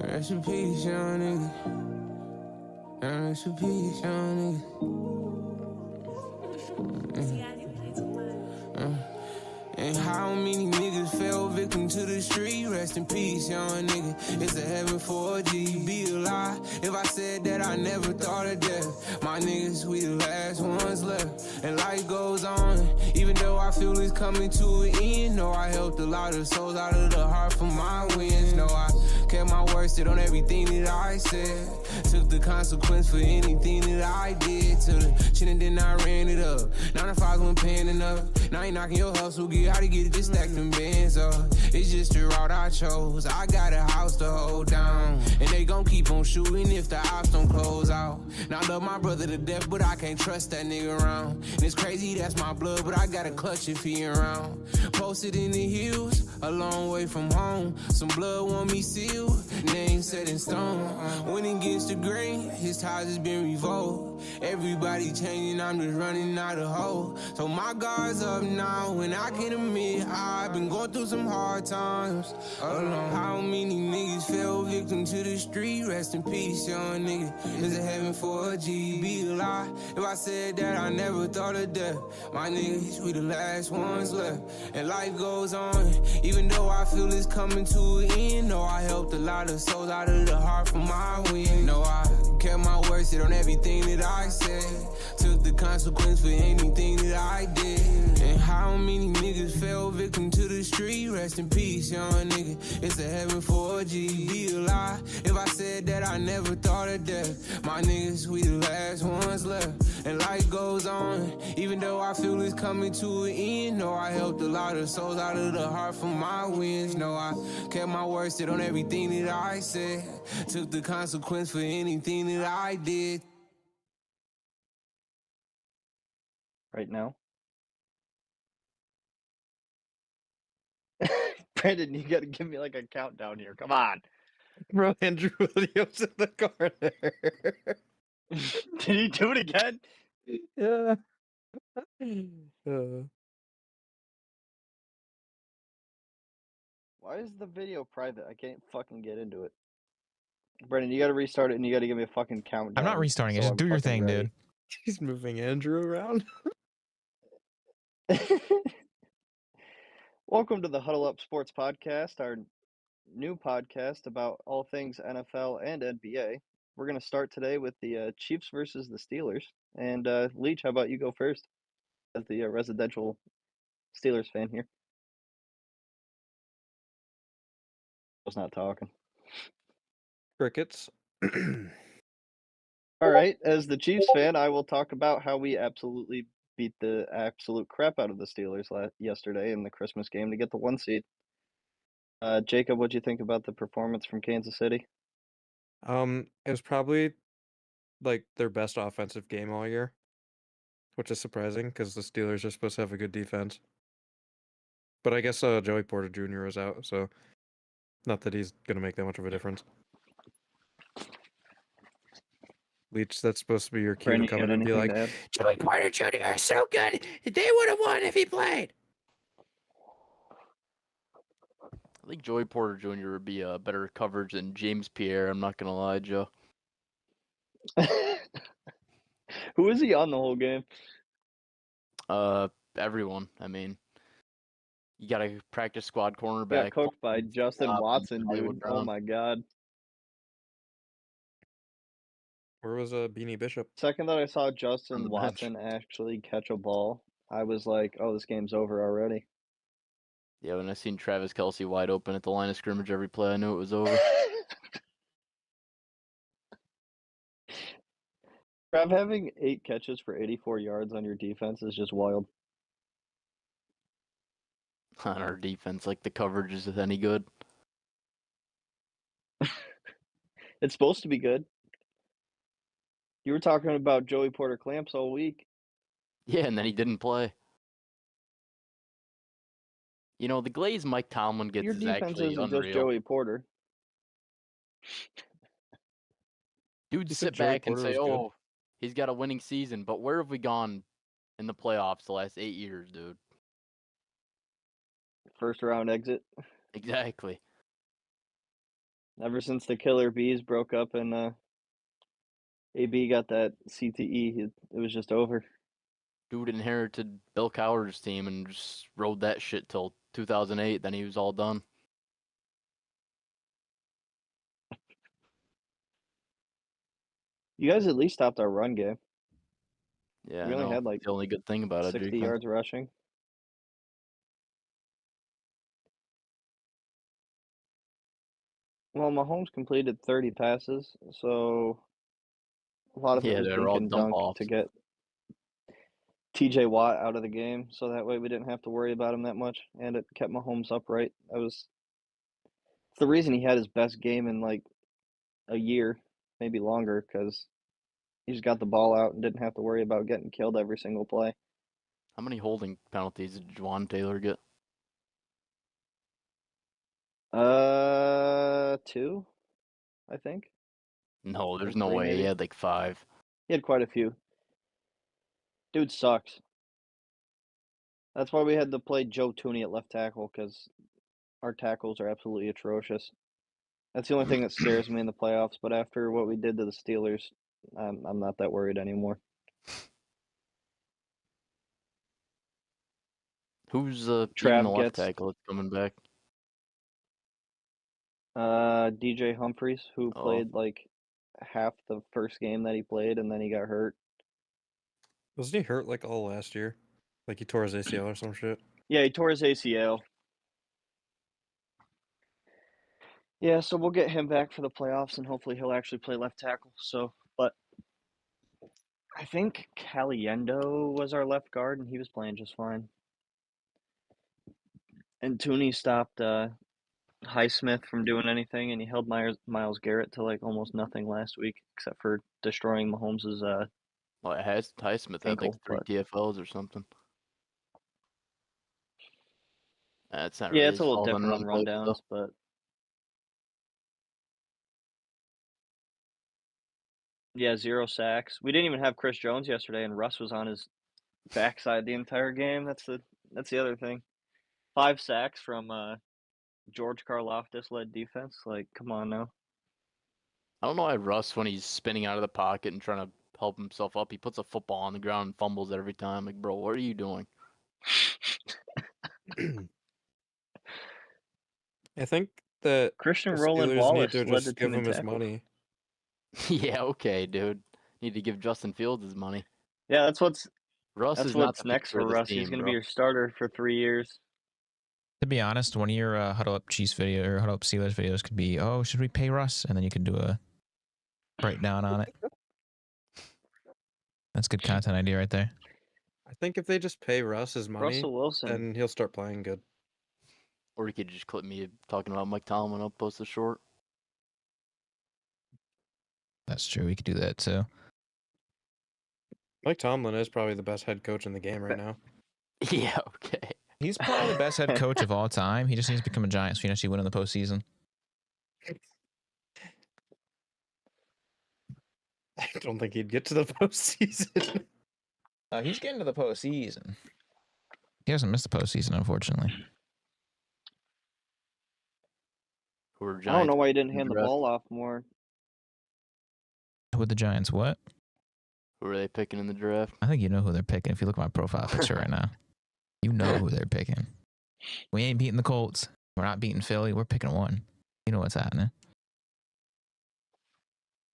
Rest in peace, young nigga. Rest in peace, young nigga. And how many niggas fell victim to the street? Rest in peace, young nigga. It's a heaven for a G. Be a lie if I said that I never thought of death. My niggas, we the last ones left. And life goes on, even though I feel it's coming to an end. No, I helped a lot of souls out of the heart for my wins. No, I kept my word, stood on everything that I said. Took the consequence for anything that I did. To the chin and then I ran it up. 9 to 5 wasn't paying enough. Now you knocking your hustle, get how to get it, just stack them bands up. It's just the route I chose. I got a house to hold down, and they gon' keep on shooting if the ops don't close out. Now I love my brother to death, but I can't trust that nigga around. And it's crazy, that's my blood, but I gotta clutch if he around. Posted in the hills, a long way from home. Some blood want me sealed, name set in stone. When it gets to grain, his ties has been revoked. Everybody changing, I'm just running out of hope. So my guard's up now, and I can admit I've been going through some hard times alone. How many niggas fell victim to the street? Rest in peace, young nigga. There's a heaven for a G. Be a lie if I said that I never thought of death. My niggas, we the last ones left. And life goes on, even though I feel it's coming to an end. No, I helped a lot of souls out of the heart for my win. No, I kept my word, stood on everything that I said. Took the consequence for anything that I did. And how many niggas fell victim to the street? Rest in peace, young nigga. It's a heaven for a G. Be a lie if I said that I never thought of death. My niggas, we the last ones left. And life goes on, even though I feel it's coming to an end. No, I helped a lot of souls out of the heart for my wins. No, I kept my word, stood on everything that I said. Took the consequence for anything that I did. Right now. Brandon, you gotta give me like a countdown here. Come on. Bro, Andrew Williams in the corner. Did he do it again? Yeah. Why is the video private? I can't fucking get into it. Brandon, you gotta restart it and you gotta give me a fucking countdown. I'm not restarting it. so Just I'm do your fucking thing, ready. dude. He's moving Andrew around. Welcome to the Huddle Up Sports Podcast, our new podcast about all things NFL and NBA. We're going to start today with the Chiefs versus the Steelers. And Leach, how about you go first as the residential Steelers fan here? I was not talking. Crickets. All right, as the Chiefs fan, I will talk about how we absolutely beat the absolute crap out of the Steelers yesterday in the Christmas game to get the 1 seed. Jacob, what do you think about the performance from Kansas City? It was probably like their best offensive game all year, which is surprising because the Steelers are supposed to have a good defense. But I guess Joey Porter Jr. was out, so not that he's gonna make that much of a difference. Leach, that's supposed to be your cue Brandon, to you come got in and be anything like, to add? Joey Porter Jr. is so good. They would have won if he played. I think Joey Porter Jr. would be a better coverage than James Pierre. I'm not gonna lie, Joe. Who was he on the whole game? Everyone. I mean, you gotta practice squad Got cornerback. cooked by Justin Stop Watson, Hollywood dude. Oh Brown. my god. where was Beanie Bishop? Second that I saw On Justin the Watson actually catch a ball, I was like, oh, this game's over already. Yeah, when I seen Travis Kelce wide open at the line of scrimmage every play, I knew it was over. Trav, having 8 catches for 84 yards on your defense is just wild. On our defense, like the coverage is any good. It's supposed to be good. You were talking about Joey Porter clamps all week. Yeah, and then he didn't play. You know, the glaze Mike Tomlin gets Your is defense actually isn't unreal. just Joey Porter. Dude, You said sit Joey back and Porter say, was good. oh, he's got a winning season. But where have we gone in the playoffs the last 8 years, dude? First round exit. Exactly. Ever since the Killer Bees broke up and AB got that CTE, it was just over. Dude inherited Bill Cowher's team and just rode that shit till 2008. Then he was all done. You guys at least stopped our run game. Yeah, We I only know. had like The only good thing about it, 60 defense. yards rushing. Well, Mahomes completed 30 passes, so a lot of it Yeah, was they're all dink and dump dunk offs. to get TJ Watt out of the game, so that way we didn't have to worry about him that much, and it kept Mahomes upright. It's the reason he had his best game in like a year, maybe longer, because he just got the ball out and didn't have to worry about getting killed every single play. How many holding penalties did Juwan Taylor get? 2, I think. No, there's Or no 3 way. He maybe. had like 5. He had quite a few. Dude sucks. That's why we had to play Joe Tooney at left tackle, because our tackles are absolutely atrocious. That's the only thing that scares me in the playoffs, but after what we did to the Steelers, I'm not that worried anymore. Who's even the Trav left gets tackle that's coming back? DJ Humphries, who Oh, played like half the first game that he played, and then he got hurt. Wasn't he hurt like all last year? Like he tore his ACL or some shit? Yeah, he tore his ACL. Yeah, so we'll get him back for the playoffs, and hopefully he'll actually play left tackle. So, but I think Caliendo was our left guard, and he was playing just fine. And Tooney stopped Highsmith from doing anything, and he held Myles Garrett to like almost nothing last week, except for destroying Mahomes' well, Highsmith had like ankle. 3 But TFLs or something. That's not yeah, really it's a his little fault on different on run plays, though. rundowns, but yeah, 0 sacks. We didn't even have Chris Jones yesterday, and Russ was on his backside the entire game. That's the other thing. 5 sacks from George Karlaftis led defense. Like, come on now. I don't know why Russ, when he's spinning out of the pocket and trying to help himself up, he puts a football on the ground and fumbles it every time. Like, bro, what are you doing? I think that Christian the Roland Steelers need Wallace to led the just team give in him his tackles. money. Yeah, okay, dude. Need to give Justin Fields his money. Yeah, that's what's Russ is not what's the next future for of this Russ. He's team, going to be bro. your starter for 3 years. To be honest, one of your Huddle Up Chiefs video or Huddle Up Steelers videos could be, oh, should we pay Russ? And then you could do a breakdown on it. That's good content idea right there. I think if they just pay Russ his money, Russell Wilson. then he'll start playing good. Or you could just clip me talking about Mike Tomlin up post the short. That's true. We could do that too. Mike Tomlin is probably the best head coach in the game right now. Yeah, okay. He's probably the best head coach of all time. He just needs to become a Giants so he can actually win in the postseason. I don't think he'd get to the postseason. He's getting to the postseason. He hasn't missed the postseason, unfortunately. Who are I don't Giants know why you didn't in hand the draft? ball off more. With the Giants, what? Who are they picking in the draft? I think you know who they're picking. If you look at my profile picture right now, you know who they're picking. We ain't beating the Colts. We're not beating Philly. We're picking one. You know what's happening.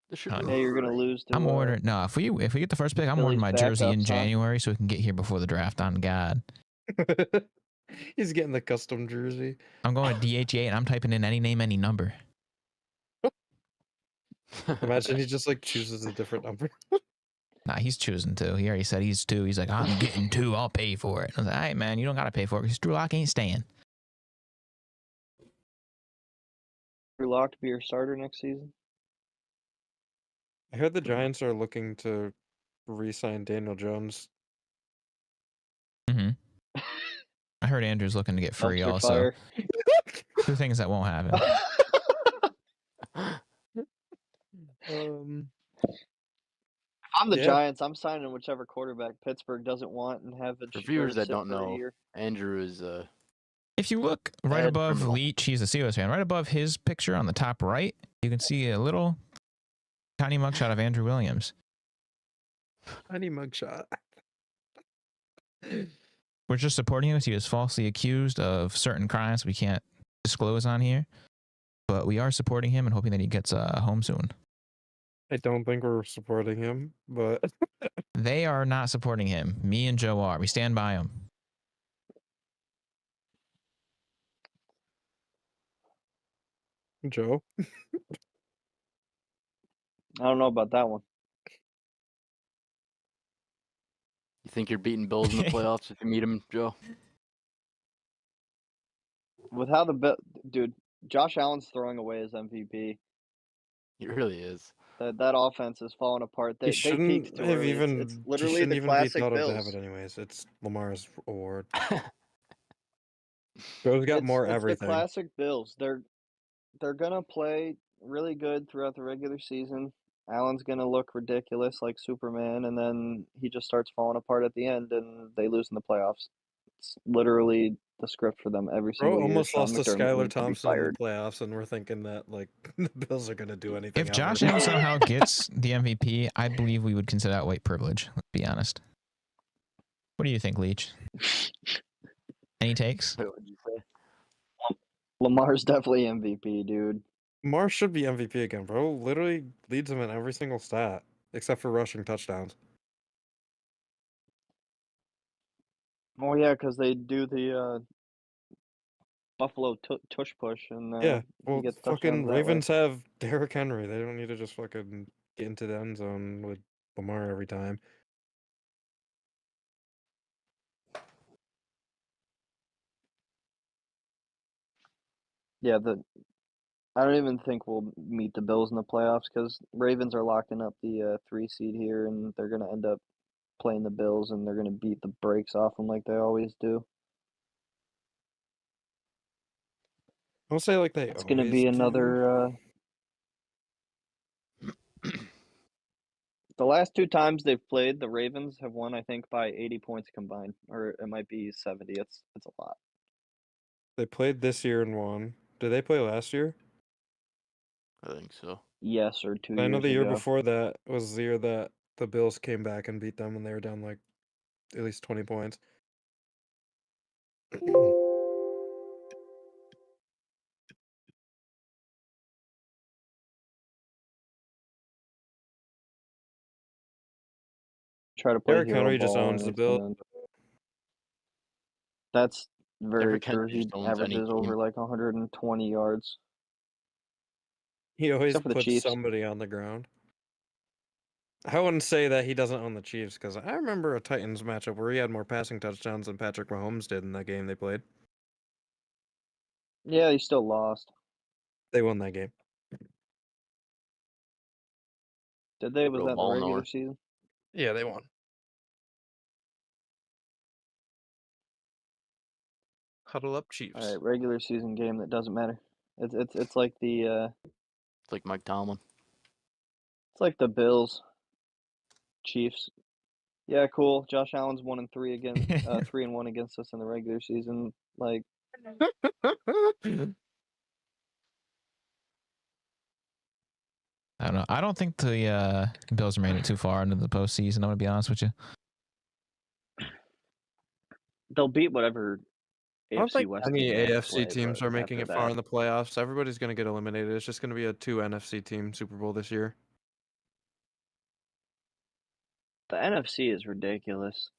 Yeah, you're going to lose to I'm ordering. No, if we get the first pick, I'm ordering Philly's my jersey in backups, huh? January so we can get here before the draft. On God, He's getting the custom jersey. I'm going to DHA and I'm typing in any name, any number. Imagine he just like chooses a different number. Nah, he's choosing 2. He already said he's 2. He's like, I'm getting 2. I'll pay for it. I was like, all right, man, you don't gotta pay for it because Drew Lock ain't staying. Drew Lock to be your starter next season. I heard the Giants are looking to re-sign Daniel Jones. Mm-hmm. I heard Andrew's looking to get free Dumpster also. fire. 2 things that won't happen. I'm the Yeah. Giants. I'm signing whichever quarterback Pittsburgh doesn't want and have For viewers that sit don't for a know, year. Andrew is If you look right Bad above criminal. Leach, he's a Steelers fan. Right above his picture on the top right, you can see a little tiny mugshot of Andrew Williams. Tiny mugshot. We're just supporting him as he was falsely accused of certain crimes we can't disclose on here. But we are supporting him and hoping that he gets home soon. I don't think we're supporting him, but They are not supporting him. Me and Joe are. We stand by him. Joe. I don't know about that one. You think you're beating Bills in the playoffs if you meet him, Joe? With how dude, Josh Allen's throwing away his MVP. He really is. That offense is falling apart. He They peaked shouldn't too have early. even. It's He literally shouldn't the even be classic thought of to Bills. have it anyways. It's Lamar's award. Joe's got more It's the everything. classic Bills. They're gonna play really good throughout the regular season. Allen's gonna look ridiculous like Superman, and then he just starts falling apart at the end, and they lose in the playoffs. It's literally the script for them every Bro single year. almost Sean lost to McDermott Skylar needs to be Thompson in the fired. playoffs, and we're thinking that like the Bills are gonna do anything. If Josh Allen somehow gets the MVP, I believe we would consider that white privilege. Let's be honest. What do you think, Leach? Any takes? What would you say? Lamar's definitely MVP, dude. Lamar should be MVP again, bro. Literally leads him in every single stat except for rushing touchdowns. Oh yeah, because they do the Buffalo tush push, and Yeah, he well, gets fucking touchdowns that way. Ravens have Derrick Henry. They don't need to just fucking get into the end zone with Lamar every time. Yeah, I don't even think we'll meet the Bills in the playoffs because Ravens are locking up the 3 seed here, and they're gonna end up playing the Bills, and they're gonna beat the brakes off them like they always do. I'll say like they It's gonna always be do. another. The last 2 times they've played, the Ravens have won, I think, by 80 points combined, or it might be 70. It's a lot. They played this year and won. Did they play last year? I think so. Yes, or 2 I know years the year ago. before that was the year that the Bills came back and beat them when they were down like at least 20 points. Try to play Derrick hero Henry just ball, owns and the he's Bills. gonna. That's very Derrick true. Henry He just owns any averages over team. like 120 yards. He always Except for the puts Chiefs. somebody on the ground. I wouldn't say that he doesn't own the Chiefs because I remember a Titans matchup where he had more passing touchdowns than Patrick Mahomes did in that game they played. Yeah, he still lost. They won that game. Did they? Was Real that in the ball regular knower. season? Yeah, they won. Huddle up, Chiefs. All right, regular season game that doesn't matter. It's like the It's like Mike Tomlin. it's like the Bills, Chiefs. Yeah, cool. Josh Allen's 1-3 against 3-1 against us in the regular season. Like I don't know. I don't think the Bills are made it too far into the postseason. I'm gonna be honest with you. they'll beat whatever I don't AFC think West any team they have to AFC play, teams but are making after it far that, in the playoffs. Everybody's going to get eliminated. It's just going to be a 2 NFC team Super Bowl this year. the NFC is ridiculous.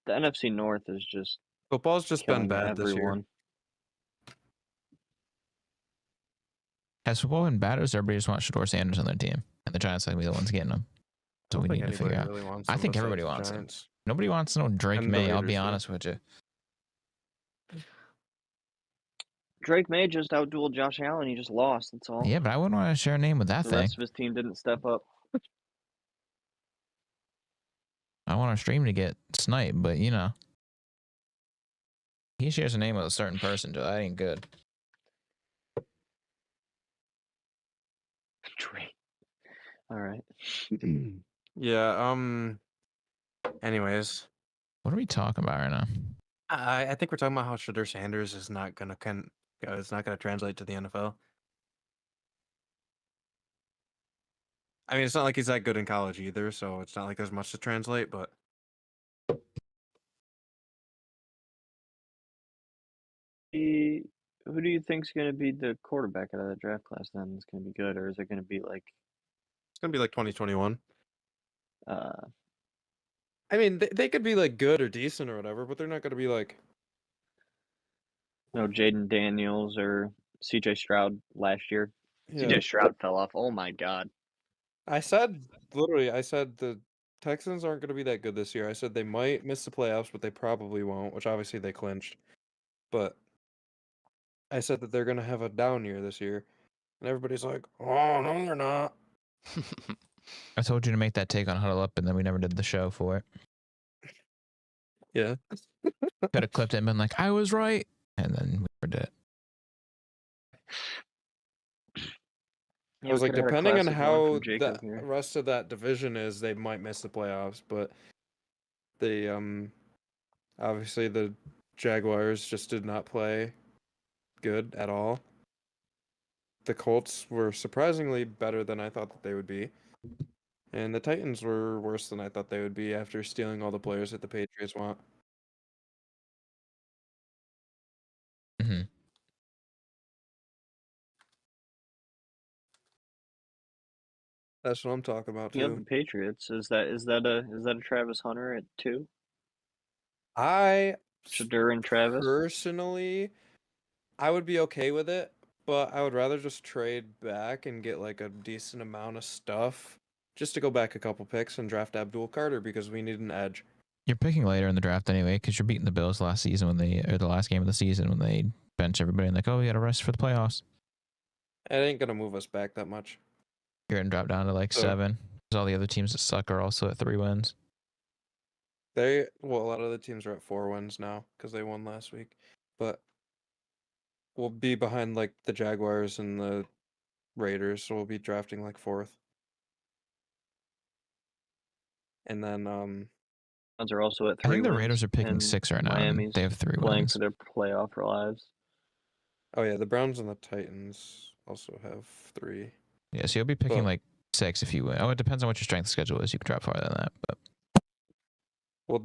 The NFC North is just Football's just been killing bad this year. everyone. Has football been bad, or does everybody just want Shador Sanders on their team, and the Giants are gonna be the ones getting them? I So don't we think need to figure anybody out. really wants I them think besides everybody the wants him. Giants. Nobody wants no Drake And the May. I'll be Raiders, though. honest with you. Drake May just outdueled Josh Allen. He just lost. That's all. Yeah, but I wouldn't want to share a name with that The thing. rest of his team didn't step up. I want our stream to get sniped, but you know, he shares a name with a certain person, Joe. That ain't good. Drake. All right. Yeah, anyways. What are we talking about right now? I think we're talking about how Shadur Sanders is not gonna it's not gonna translate to the NFL. I mean, it's not like he's that good in college either, so it's not like there's much to translate. But Who do you think's going to be the quarterback out of the draft class then? It's going to be good, or is it going to be like it's gonna be like 2021. uh I mean, they could be like good or decent or whatever, but they're not gonna be like. no Jaden Daniels or CJ Stroud last year? Yeah. CJ Stroud fell off. Oh my God. I said the Texans aren't gonna be that good this year. I said they might miss the playoffs, but they probably won't, which obviously they clinched. But I said that they're gonna have a down year this year, and everybody's like, "Oh no, they're not." I told you to make that take on Huddle Up, and then we never did the show for it. Yeah. Could have clipped it and been like, I was right. And then we never did it. I was like, could've had a depending on classic one how from the Jacob here. rest of that division is, they might miss the playoffs. But they obviously the Jaguars just did not play good at all. The Colts were surprisingly better than I thought that they would be. And the Titans were worse than I thought they would be after stealing all the players that the Patriots want. Mm-hmm. That's what I'm talking about You have the too. Patriots. Is that a Travis Hunter at 2? I Shadur and Travis? personally, I would be okay with it, but I would rather just trade back and get like a decent amount of stuff just to go back a couple picks and draft Abdul Carter because we need an edge. You're picking later in the draft anyway, because you're beating the Bills last season or the last game of the season when they bench everybody and like, oh, we got to rest for the playoffs. It ain't gonna move us back that much. You're going to drop down to like 7. Because all the other teams that suck are also at 3 wins. A lot of the teams are at 4 wins now because they won last week, but we'll be behind like the Jaguars and the Raiders, so we'll be drafting like 4th. And then Browns are also at 3 I think the wins, Raiders are picking and 6 right now. And Miami's they have 3 playing wins. for their playoff lives. oh yeah, the Browns and the Titans also have 3. Yeah, so you'll be picking But- like 6 if you win. Oh, it depends on what your strength schedule is. You can drop farther than that. But Well,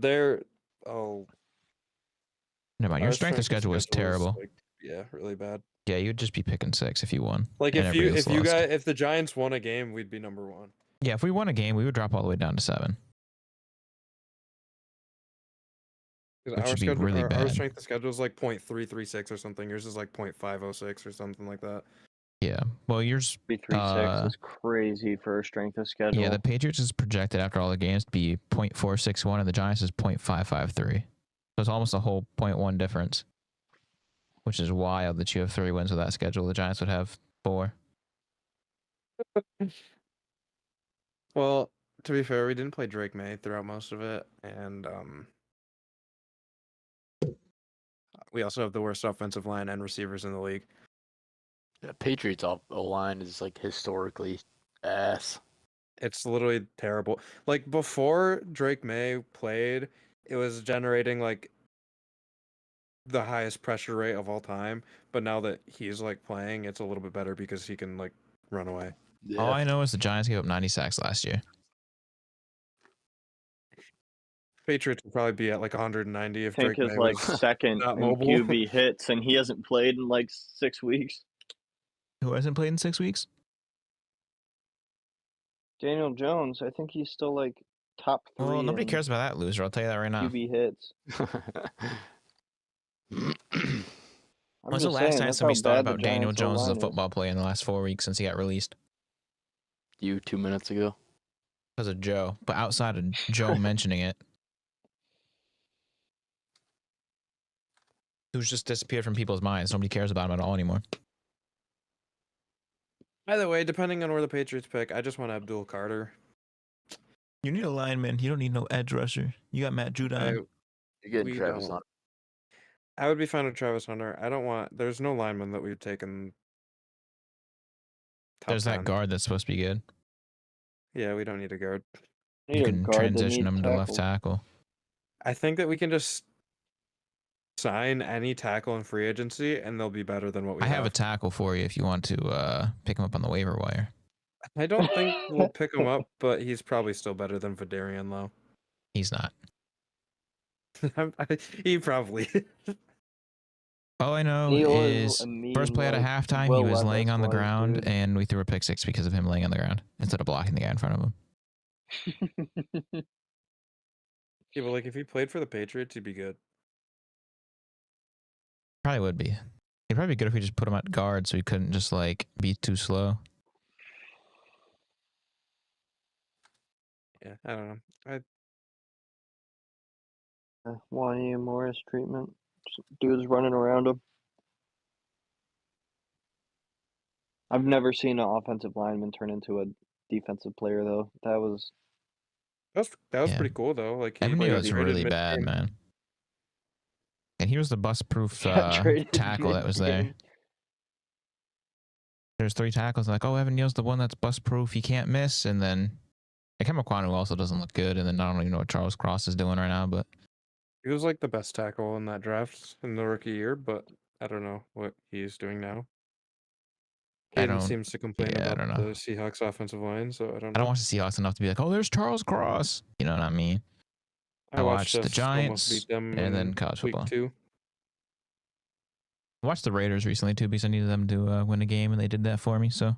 never mind. Your strength of schedule is terrible. like, yeah, really bad. Yeah, you'd just be picking 6 if you won. Like and everybody else lost. if the Giants won a game, we'd be number 1. Yeah, if we won a game, we would drop all the way down to 7. Which would be really Our bad. strength of schedule is like 0.336 or something. Yours is like 0.506 or something like that. Yeah. Well, yours. 3-3-6 is crazy for a strength of schedule. Yeah, the Patriots is projected after all the games to be 0.461, and the Giants is 0.553. So it's almost a whole 0.1 difference, which is wild that you have 3 wins with that schedule. The Giants would have 4. Well, to be fair, we didn't play Drake May throughout most of it, and we also have the worst offensive line and receivers in the league. The Patriots O-line is like historically ass. It's literally terrible. Like before Drake May played, it was generating like the highest pressure rate of all time. But now that he's like playing, it's a little bit better because he can like run away. Yeah. All I know is the Giants gave up 90 sacks last year. Patriots would probably be at like 190 if Tank Drake is May like was second not in mobile. QB hits, and he hasn't played in like 6 weeks. Who hasn't played in 6 weeks? Daniel Jones, I think he's still like top 3. Well, nobody in cares about that loser. I'll tell you that right now. QB hits. I'm When's the just last saying, time that's somebody how thought bad the about Daniel Giants' Jones as a O-line is. football player in the last 4 weeks since he got released? You 2 minutes ago. Because of Joe. But outside of Joe mentioning it, who's just disappeared from people's minds. Nobody cares about him at all anymore. Either way, depending on where the Patriots pick, I just want Abdul Carter. You need a lineman. You don't need no edge rusher. You got Matt Judon. You're getting We Travis don't. Hunter. I would be fine with Travis Hunter. I don't want. There's no lineman that we've taken. Top There's 10. that guard that's supposed to be good. Yeah, we don't need a guard. Need You a can guard, they transition need him to left tackle. tackle. I think that we can just sign any tackle in free agency, and they'll be better than what we I have a tackle for you if you want to pick him up on the waiver wire. I don't think we'll pick him up, but he's probably still better than Vidarian, though. He's not. He probably. All I know Neil is a mean, first play at a like, halftime, Will he was laying Levis on the was, ground, dude. and we threw a pick six because of him laying on the ground instead of blocking the guy in front of him. Yeah, but like if he played for the Patriots, he'd be good. Probably would be. It'd probably be good if we just put him at guard so he couldn't just like be too slow. Yeah, I don't know. Wanya Morris treatment. Dude's running around him. I've never seen an offensive lineman turn into a defensive player though. That was That was Yeah. pretty cool though. Like he Evan got Neal's traded really bad, mid-game. man. And he was the bust-proof got traded tackle that was there. mid-game. There's 3 tackles. Like, oh, Evan Neal's the one that's bust-proof. He can't miss. And then Kwanu also doesn't look good. And then I don't even know what Charles Cross is doing right now. But He was like the best tackle in that draft in the rookie year, but I don't know what he's doing now. Caden seems to complain I about don't the know. Seahawks offensive line, so I don't know. I don't watch the Seahawks enough to be like, oh, there's Charles Cross. You know what I mean? I watched the us almost Giants beat them and then in college week football. 2. I watched the Raiders recently too because I needed them to win a game, and they did that for me. So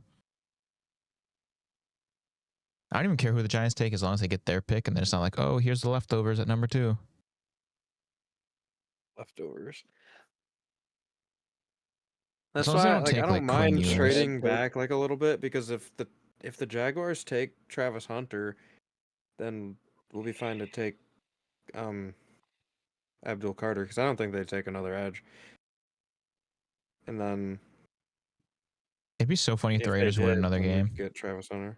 I don't even care who the Giants take as long as they get their pick, and then it's not like, oh, here's the leftovers at number 2. Leftovers. As That's long as they why don't like I take, don't like, Quinn mind Ewers. trading Take- back like a little bit, because if the Jaguars take Travis Hunter, then we'll be fine to take Abdul Carter, because I don't think they take another edge. And then It'd be so funny if the they Raiders win did, another then we game. could get Travis Hunter.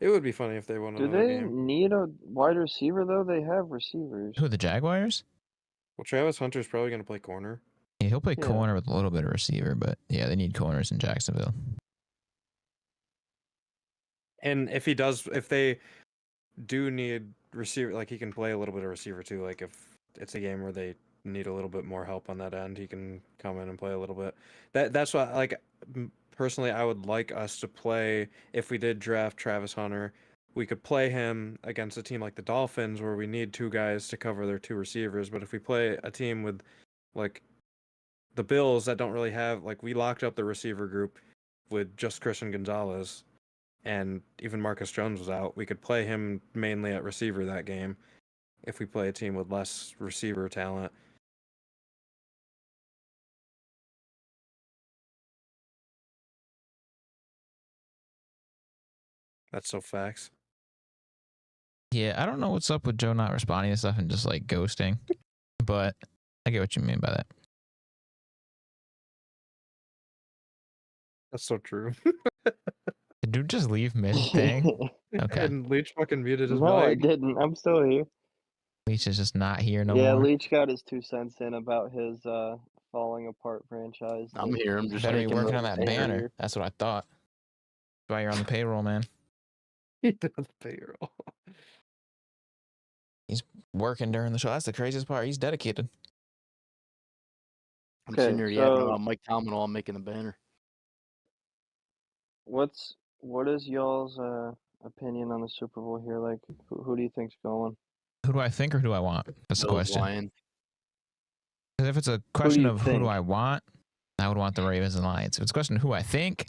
It would be funny if they won Do another they game. need a wide receiver though? They have receivers. Who, the Jaguars? Well, Travis Hunter's probably going to play corner. Yeah, he'll play Yeah. corner with a little bit of receiver, but yeah, they need corners in Jacksonville. And if they do need receiver, like he can play a little bit of receiver too. Like if it's a game where they need a little bit more help on that end, he can come in and play a little bit. That's why, like, personally, I would like us to play, if we did draft Travis Hunter, we could play him against a team like the Dolphins where we need 2 guys to cover their 2 receivers. But if we play a team with like the Bills that don't really have, like, we locked up the receiver group with just Christian Gonzalez, and even Marcus Jones was out, we could play him mainly at receiver that game if we play a team with less receiver talent. That's so facts. Yeah, I don't know what's up with Joe not responding to stuff and just like ghosting, but I get what you mean by that. That's so true. Did you just leave mid thing? Okay. And Leach fucking muted his No, I mic. didn't. I'm still here. Leach is just not here no Yeah, more. Leach got his 2 cents in about his falling apart franchise. I'm that here. I'm he's just Better be making working the on that over banner. here. That's what I thought. That's why you're on the payroll, man. He does payroll. Working during the show. That's the craziest part. He's dedicated. I'm Okay, sitting here yapping so- about Mike Tomlin while I'm making the banner. What is y'all's opinion on the Super Bowl here? Like, who do you think's going? Who do I think or who do I want? That's the Bills, question. Lions. 'Cause if it's a question you of who think? do I want, I would want the Ravens and Lions. If it's a question of who I think,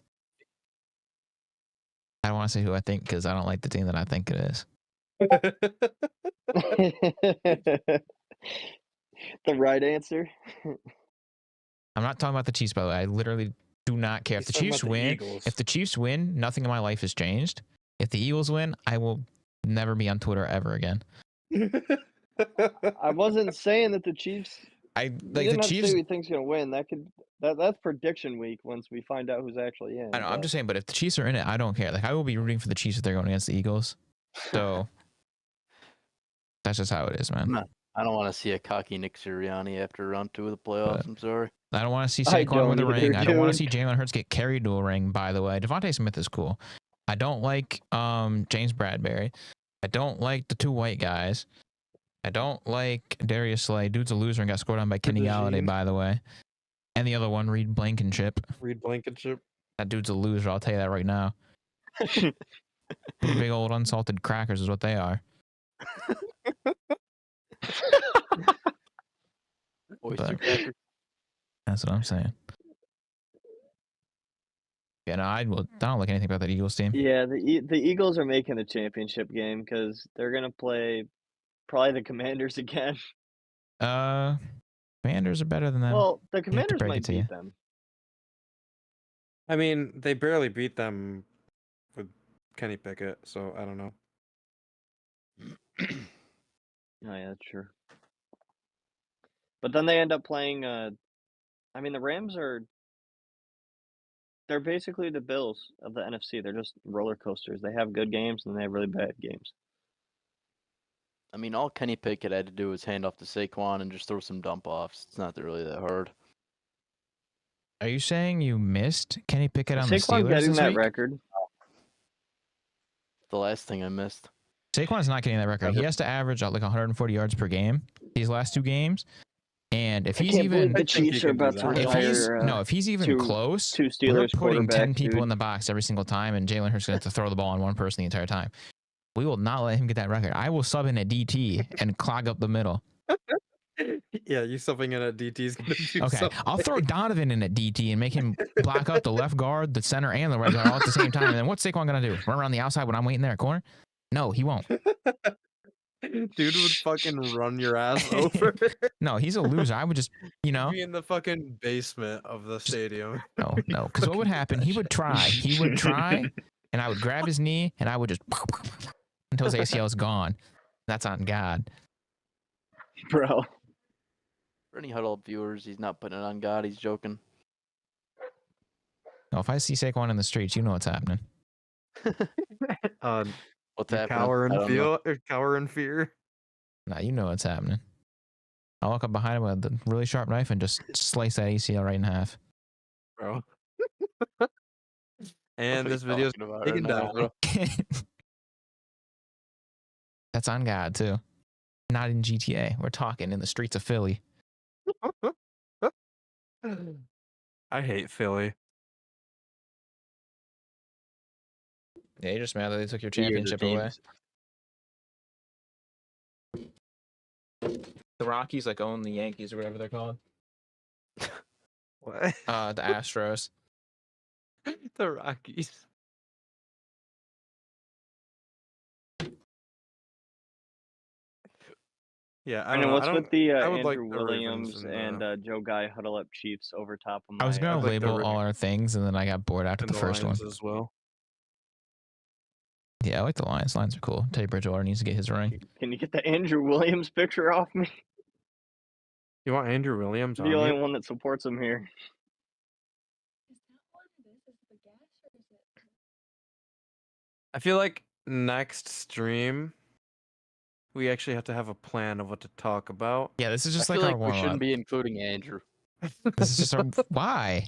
I don't want to say who I think because I don't like the team that I think it is. The right answer. I'm not talking about the Chiefs, by the way. I literally do not care. If the Chiefs win, if the Chiefs win, nothing in my life has changed. If the Eagles win, I will never be on Twitter ever again. I wasn't saying that the Chiefs. I You like didn't the have to Chiefs. say who you think's gonna win. That's prediction week once we find out who's actually in. I know, I'm but- just saying, but if the Chiefs are in it, I don't care. Like I will be rooting for the Chiefs if they're going against the Eagles. So that's just how it is, man. No. I don't want to see a cocky Nick Sirianni after round 2 of the playoffs. But- I'm sorry. I don't want to see I Saquon with a don't ring. either, I don't want to see dude. Jalen Hurts get carried to a ring, by the way. Devontae Smith is cool. I don't like James Bradbury. I don't like the 2 white guys. I don't like Darius Slay. Dude's a loser and got scored on by Kenny Galladay, Regime. by the way. And the other one, Reed Blankenship. Reed Blankenship. That dude's a loser. I'll tell you that right now. Big old unsalted crackers is what they are. Oyster But- cracker. That's what I'm saying. Yeah, no, I don't like anything about that Eagles team. Yeah, the Eagles are making the championship game because they're gonna play probably the Commanders again. Commanders are better than them. Well, the to Commanders break it might to you. beat them. I mean, they barely beat them with Kenny Pickett, so I don't know. Oh yeah, that's true. But then they end up playing. I mean, the Rams are. They're basically the Bills of the NFC. They're just roller coasters. They have good games and they have really bad games. I mean, all Kenny Pickett had to do was hand off to Saquon and just throw some dump offs. It's not really that hard. Are you saying you missed Kenny Pickett on the Saquon Steelers getting this that week? record. The last thing I missed. Saquon's not getting that record. He has to average out like 140 yards per game these last 2 games. And if I he's can't even believe the I think he Chiefs are can do about to that. if he's retire. if he's even two close, we're Steelers putting 10 quarterbacks, people dude. in the box every single time, and Jalen Hurts is going to have to throw the ball on one person the entire time. We will not let him get that record. I will sub in a DT and clog up the middle. Yeah, you subbing in at DT is gonna do Okay, something. I'll throw Donovan in at DT and make him block up the left guard, the center, and the right guard all at the same time. And then what's Saquon going to do? Run around the outside when I'm waiting there at corner? No, he won't. Dude would fucking run your ass over. No, he's a loser. I would just, Be in the fucking basement of the stadium. no. Because what would happen? He would try, and I would grab his knee, and I would just until his ACL is gone. That's on God. Bro. For any Huddle Up viewers, he's not putting it on God. He's joking. No, if I see Saquon in the streets, you know what's happening. What's You happening? cower I in don't know. fear. Cower in fear. Nah, you know what's happening. I'll walk up behind him with a really sharp knife and just slice that ACL right in half. Bro. What And are this you video's talking about taken right now, down. bro? That's on God, too. Not in GTA. We're talking in the streets of Philly. I hate Philly. Yeah, you're just mad that they took your Weirder championship away. teams. The Rockies like own the Yankees or whatever they're called. What? The Astros. The Rockies. Yeah, I I don't know know. what's with the I would Andrew like the Ravens Williams and and Joe Guy Huddle Up Chiefs over top of my. I was gonna I'd like the label Ra- all our things, and then I got bored after and the first one. Lions as well. Yeah, I like the Lions. Lions are cool. Teddy Bridgewater needs to get his ring. Can you get the Andrew Williams picture off me? You want Andrew Williams The on only you? one that supports him here. I feel like next stream we actually have to have a plan of what to talk about. Yeah, this is just I like feel our like we warm shouldn't up. be including Andrew. This is just our why.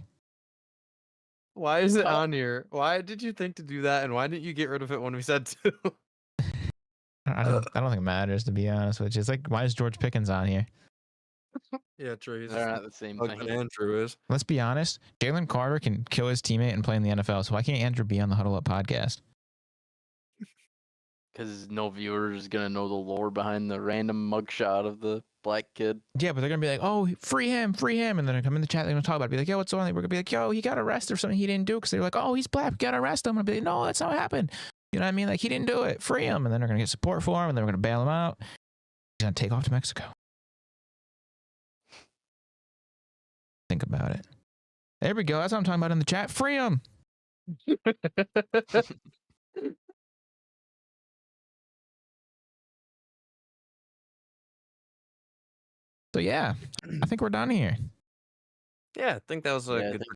Why is it on here? Why did you think to do that, and why didn't you get rid of it when we said to? I don't think it matters, to be honest with you. It's like, why is George Pickens on here? Yeah, true. He's They're just not the same like thing. Andrew is. Let's be honest. Jalen Carter can kill his teammate and play in the NFL. So why can't Andrew be on the Huddle Up podcast? Because no viewer is gonna know the lore behind the random mugshot of the black kid. Yeah, but they're gonna be like, "Oh, free him," and then they come in the chat. They're gonna talk about it. Be like, "Yo, what's on?" We're gonna be like, "Yo, he got arrested or something he didn't do." Because they're like, "Oh, he's black. We gotta arrest him." I'm gonna be like, "No, that's not what happened." You know what I mean? Like, he didn't do it. Free him. And then they're gonna get support for him, and then we're gonna bail him out. He's gonna take off to Mexico. Think about it. There we go. That's what I'm talking about in the chat. Free him. So yeah, I think we're done here. Yeah, I think that was a Yeah, I good think